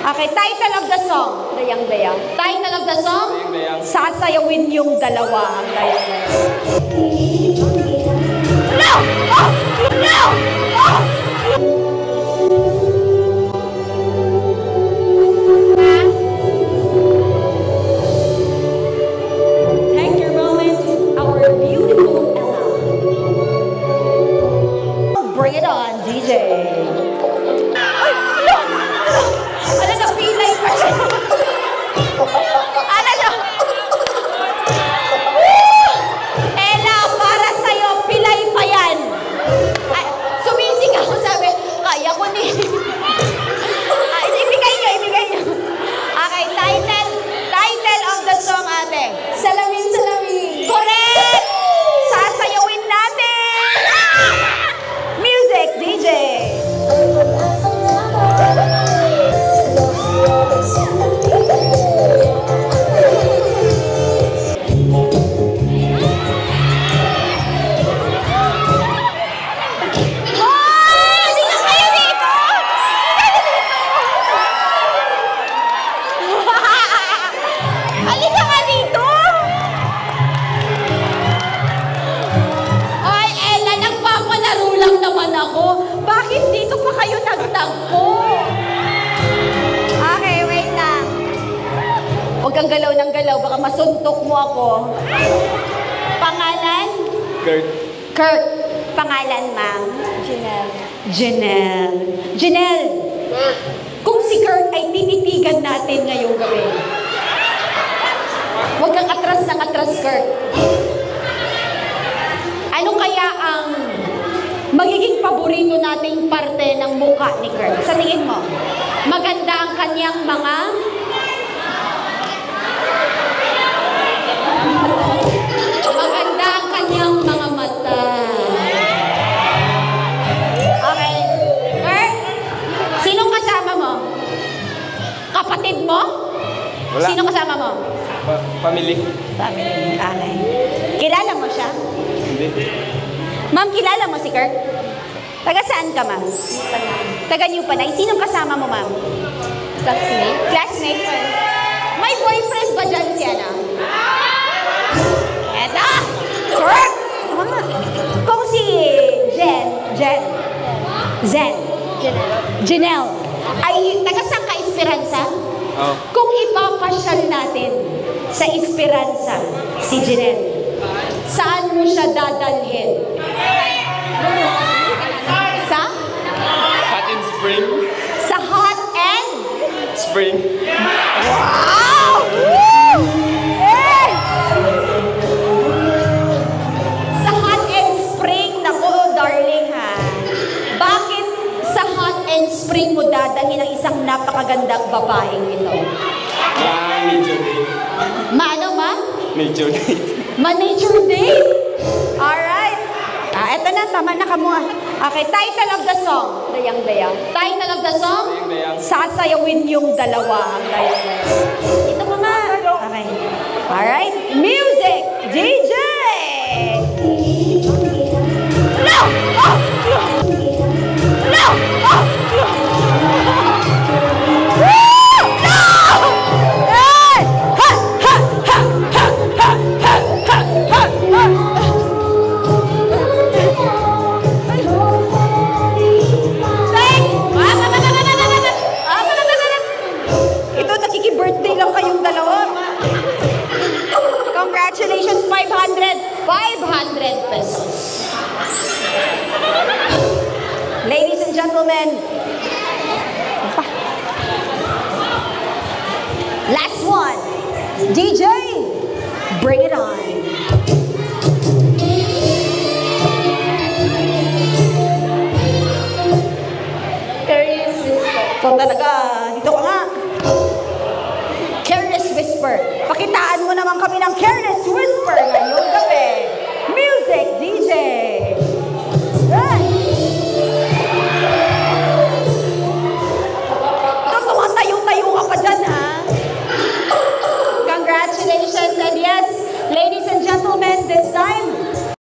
Okay, title of the song. Dayang-dayang. Title of the song? Dayang-dayang. Sasayawin yung dalawa. Ang dayang-dayang. No! Oh! No! Oh! Take your moment, our beautiful Ella. Bring it on, DJ. Ay, no! Ano na, pilay pa siya. Ano na? Ella, para sa'yo, pilay pa yan. Ay, sumising ako, sabi, kaya ko ni. Ay, ibigay nyo. Okay, title of the song, ate. Salamin, salamin. Correct! Sasayawin natin! Music, DJ. Bakit dito pa kayo nagtagpo? Okay, wait lang. Huwag kang galaw ng galaw, baka masuntok mo ako. Pangalan? Kurt. Kurt. Pangalan, ma'am? Janelle. Kung si Kurt ay tinitigan natin ngayong gabi. Huwag kang atras ng atras, Kurt. Ano kaya ang magiging paborito nating parte ng mukha ni Kurt? Sa tingin mo, maganda ang kanyang mga... Maganda ang kanyang mga mata. Okay. Kurt, sinong kasama mo? Kapatid mo? Wala. Sino kasama mo? Family. Family. Okay. Kilala mo siya? Hindi. Ma'am, kilala mo si Kurt? Taga saan ka, ma'am? Taga New Panay. Sinong kasama mo, ma'am? Classmate. Classmate. May boyfriend ba dyan si Ana? Eto! Kurt! Kung si Janelle, ay taga saan ka, Esperanza? Oh. Kung ipapasyal natin sa Esperanza si Janelle, saan mo siya dadalhin? Sa? Hot in spring. Sa hot and? Spring. Wow! Woo! Eh! Sa hot and spring, naku, darling ha. Bakit sa hot and spring mo dadalhin ang isang napakagandang babaeng ito? Nature date. Maano, ma? Nature date. Ma-nature date? Alright. Eto na, tama na kamuha. Okay, title of the song. Dayang-dayang. Title of the song? Dayang-dayang. Sasayawin yung dalawa. Ang dayang-dayang. Ito ka nga. Okay. Alright, music, DJ! No! Oh! No! No! Oh! No! Woo! No! Hey! Ha! Ha! Ha! Ha! Ha! Ha! Ha! Ha! Ha! Ito, nakiki-birthday lang kayong dalawa. Congratulations, 500 pesos. Ladies and gentlemen, last one. DJ, bring it on. Curious whisper. So talaga, dito ka nga. Careless Whisper. Pakitaan mo naman kami ng Careless Whisper.